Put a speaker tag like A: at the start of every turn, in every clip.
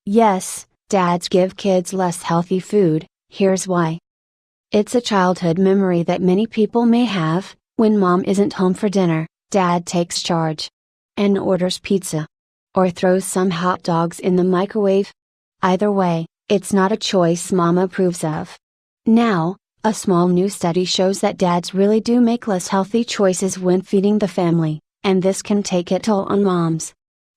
A: Yes, dads give kids less healthy food, here's why. It's a childhood memory that many people may have. When mom isn't home for dinner, dad takes charge and orders pizza. Or throws some hot dogs in the microwave. Either way, it's not a choice mom approves of. Now, a small new study shows that dads really do make less healthy choices when feeding the family, and this can take a toll on moms.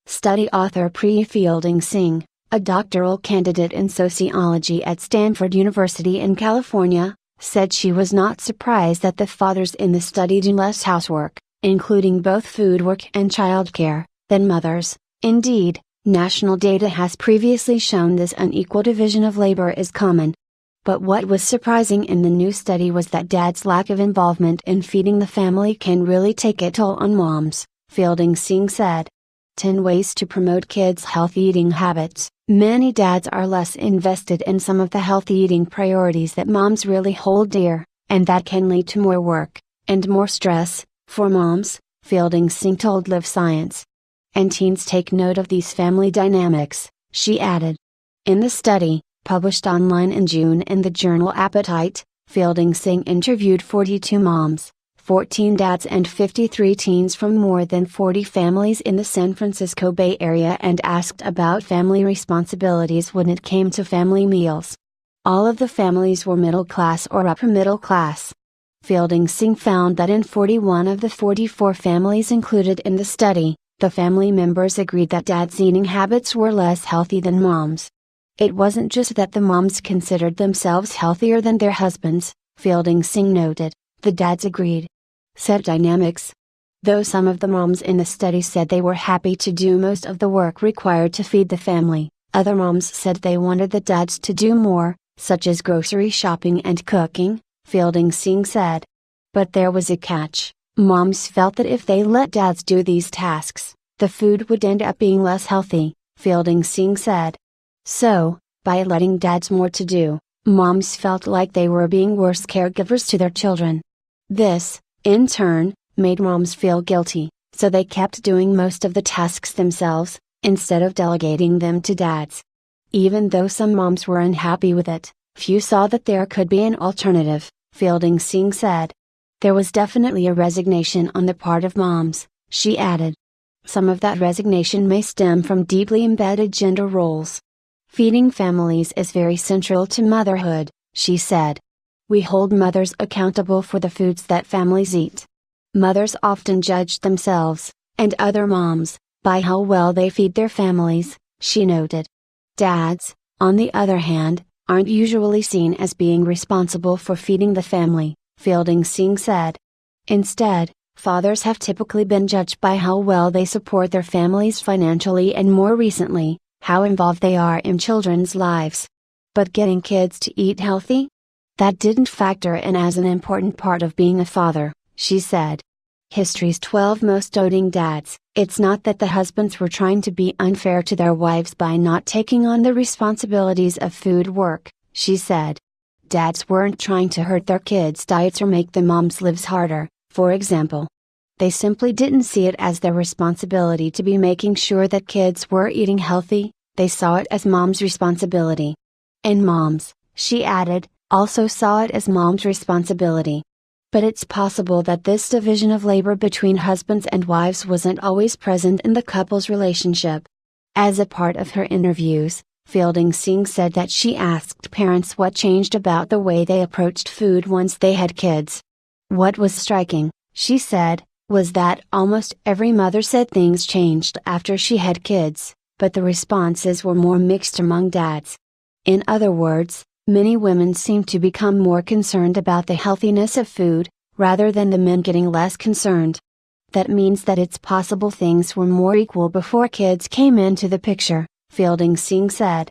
A: Study author Fielding Singh, a doctoral candidate in sociology at Stanford University in California, said she was not surprised that the fathers in the study do less housework, including both food work and childcare, than mothers. Indeed, national data has previously shown this unequal division of labor is common. But what was surprising in the new study was that dad's lack of involvement in feeding the family can really take a toll on moms, Fielding Singh said. 10 ways to promote kids' healthy eating habits. Many dads are less invested in some of the healthy eating priorities that moms really hold dear, and that can lead to more work, and more stress, for moms, Fielding Singh told Live Science. And teens take note of these family dynamics, she added. In the study, published online in June in the journal Appetite, Fielding Singh interviewed 42 moms, 14 dads and 53 teens from more than 40 families in the San Francisco Bay Area and asked about family responsibilities when it came to family meals. All of the families were middle class or upper middle class. Fielding Singh found that in 41 of the 44 families included in the study, the family members agreed that dads' eating habits were less healthy than moms. It wasn't just that the moms considered themselves healthier than their husbands, Fielding Singh noted, the dads agreed. Set dynamics. Though some of the moms in the study said they were happy to do most of the work required to feed the family, other moms said they wanted the dads to do more, such as grocery shopping and cooking, Fielding Singh said. But there was a catch. Moms felt that if they let dads do these tasks, the food would end up being less healthy, Fielding Singh said. So, by letting dads more to do, moms felt like they were being worse caregivers to their children. This, in turn, made moms feel guilty, so they kept doing most of the tasks themselves, instead of delegating them to dads. Even though some moms were unhappy with it, few saw that there could be an alternative, Fielding Singh said. There was definitely a resignation on the part of moms, she added. Some of that resignation may stem from deeply embedded gender roles. Feeding families is very central to motherhood, she said. We hold mothers accountable for the foods that families eat. Mothers often judge themselves, and other moms, by how well they feed their families, she noted. Dads, on the other hand, aren't usually seen as being responsible for feeding the family, Fielding Singh said. Instead, fathers have typically been judged by how well they support their families financially and more recently, how involved they are in children's lives. But getting kids to eat healthy? That didn't factor in as an important part of being a father, she said. History's 12 most doting dads. It's not that the husbands were trying to be unfair to their wives by not taking on the responsibilities of food work, she said. Dads weren't trying to hurt their kids' diets or make the moms' lives harder, for example. They simply didn't see it as their responsibility to be making sure that kids were eating healthy, they saw it as mom's responsibility. And moms, she added, also saw it as mom's responsibility. But it's possible that this division of labor between husbands and wives wasn't always present in the couple's relationship. As a part of her interviews, Fielding Singh said that she asked parents what changed about the way they approached food once they had kids. What was striking, she said, was that almost every mother said things changed after she had kids, but the responses were more mixed among dads. In other words, many women seemed to become more concerned about the healthiness of food, rather than the men getting less concerned. That means that it's possible things were more equal before kids came into the picture, Fielding Singh said.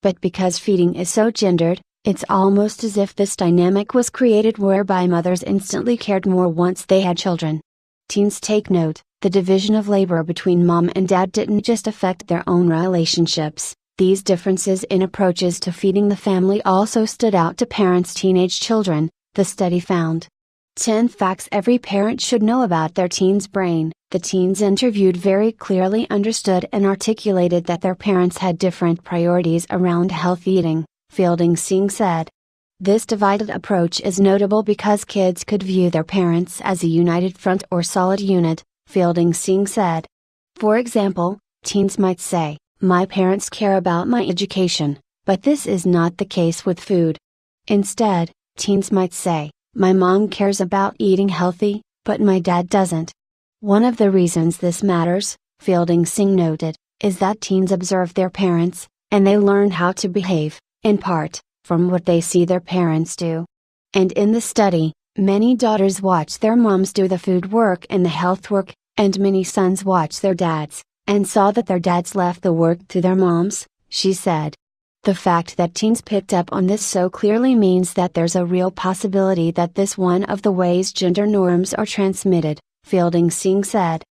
A: But because feeding is so gendered, it's almost as if this dynamic was created whereby mothers instantly cared more once they had children. Teens take note, the division of labor between mom and dad didn't just affect their own relationships. These differences in approaches to feeding the family also stood out to parents' teenage children, the study found. 10 Facts Every Parent Should Know About Their Teen's Brain. The teens interviewed very clearly understood and articulated that their parents had different priorities around healthy eating, Fielding-Singh said. This divided approach is notable because kids could view their parents as a united front or solid unit, Fielding-Singh said. For example, teens might say, "My parents care about my education, but this is not the case with food." Instead, teens might say, "My mom cares about eating healthy, but my dad doesn't." One of the reasons this matters, Fielding-Singh noted, is that teens observe their parents, and they learn how to behave, in part, from what they see their parents do. And in the study, many daughters watch their moms do the food work and the health work, and many sons watch their dads, and saw that their dads left the work to their moms, she said. The fact that teens picked up on this so clearly means that there's a real possibility that this one of the ways gender norms are transmitted, Fielding-Singh said.